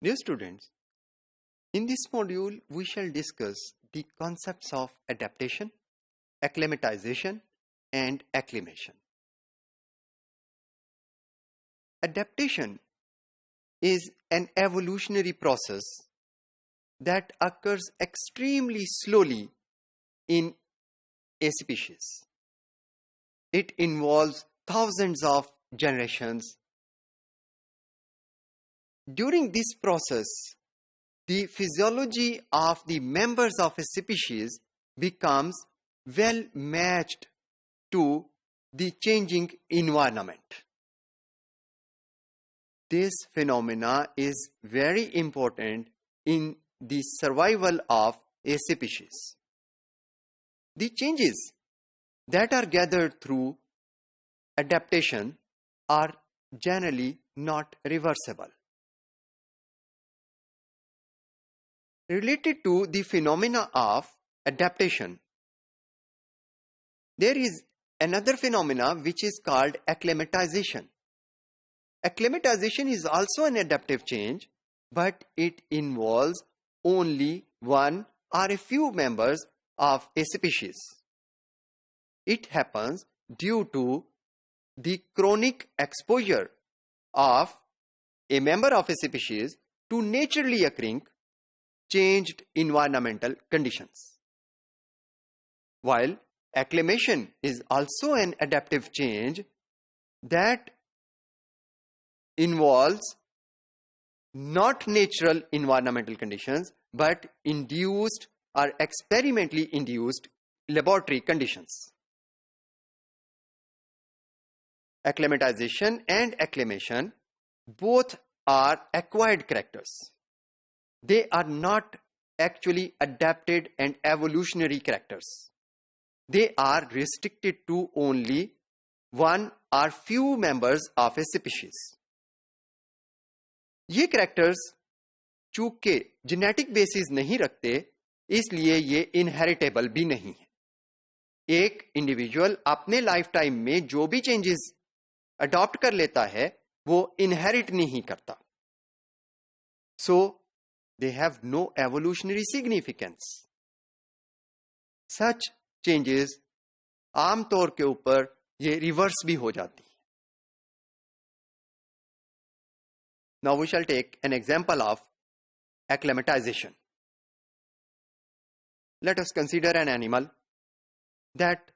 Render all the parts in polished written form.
Dear students, in this module we shall discuss the concepts of adaptation, acclimatization, and acclimation. Adaptation is an evolutionary process that occurs extremely slowly in a species. It involves thousands of generations. During this process, the physiology of the members of a species becomes well matched to the changing environment. This phenomena is very important in the survival of a species. The changes that are gathered through adaptation are generally not reversible. Related to the phenomena of adaptation, there is another phenomena which is called acclimatization. Acclimatization is also an adaptive change, but it involves only one or a few members of a species. It happens due to the chronic exposure of a member of a species to naturally occurring changed environmental conditions. While acclimation is also an adaptive change that involves not natural environmental conditions but induced or experimentally induced laboratory conditions. Acclimatization and acclimation both are acquired characters. They are not actually adapted and evolutionary characters. They are restricted to only one or few members of a species. ये characters चूंकि genetic basis नहीं रखते, इसलिए ये inheritable भी नहीं है. एक individual अपने lifetime में जो भी changes adopt कर लेता है, वो inherit नहीं करता. So, they have no evolutionary significance. Such changes आम तौर के ऊपर ये reverse भी हो जाती है. Now we shall take an example of acclimatization. Let us consider an animal that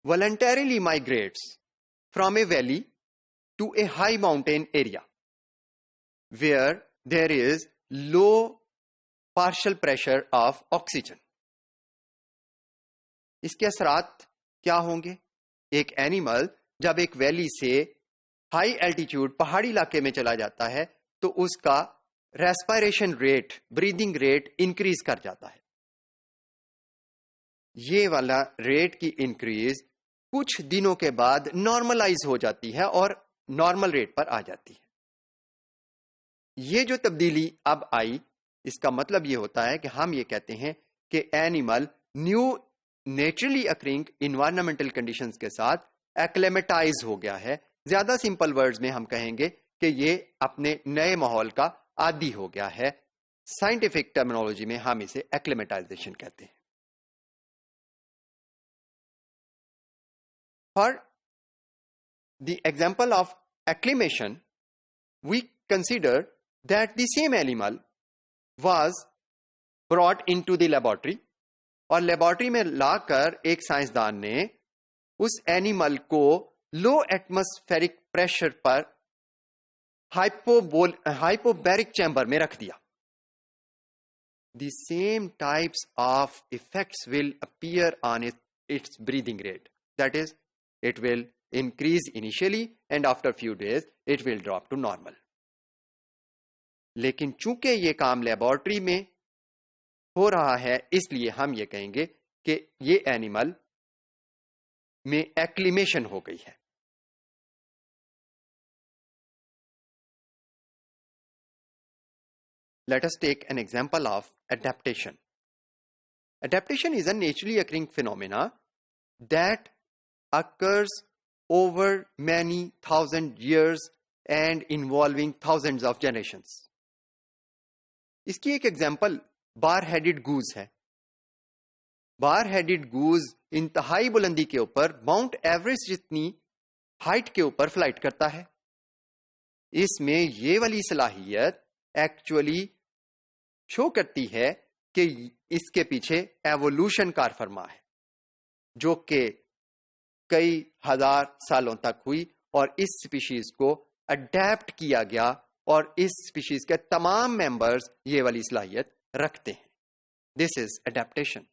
voluntarily migrates from a valley to a high mountain area where there is low partial pressure of oxygen. इसके असरात क्या होंगे? एक animal जब एक valley से high altitude पहाड़ी इलाके में चला जाता है तो उसका respiration rate, breathing rate increase कर जाता है. ये वाला रेट की इंक्रीज कुछ दिनों के बाद नॉर्मलाइज हो जाती है और नॉर्मल रेट पर आ जाती है. ये जो तब्दीली अब आई, इसका मतलब ये होता है कि हम ये कहते हैं कि animal new naturally occurring environmental conditions के साथ एक्लेमेटाइज हो गया है. ज्यादा सिंपल वर्ड्स में हम कहेंगे कि ये अपने नए माहौल का आदी हो गया है. साइंटिफिक टर्मिनोलॉजी में हम इसे एक्लेमेटाइजेशन कहते हैं. For the example of acclimation, we consider that the same animal was brought into the laboratory और लेबोरेटरी में लाकर एक साइंसदान ने उस एनिमल को लो एटमॉस्फेरिक प्रेशर पर हाइपोबैरिक चैम्बर में रख दिया. The same types of effects will appear on its breathing rate. That is, it will increase initially and after few days it will drop to normal. लेकिन चूंकि ये काम लेबोरेटरी में हो रहा है, इसलिए हम ये कहेंगे कि ये एनिमल में एक्लिमेशन हो गई है. Let us take an example of adaptation. Adaptation is a naturally occurring phenomena that occurs over many thousand years and involving thousands of generations. इसकी एक एग्जाम्पल बार हेडेड गूज है। बार हेडेड गूज इंतहाई बुलंदी के ऊपर mount Everest जितनी height के ऊपर फ्लाइट करता है। इसमें ये वाली सलाहियत एक्चुअली शो करती है कि इसके पीछे एवोल्यूशन कार फरमा है, जो कि कई हजार सालों तक हुई और इस स्पीशीज को अडेप्ट किया गया और इस स्पीशीज के तमाम मेंबर्स ये वाली सलाहियत रखते हैं। This is adaptation.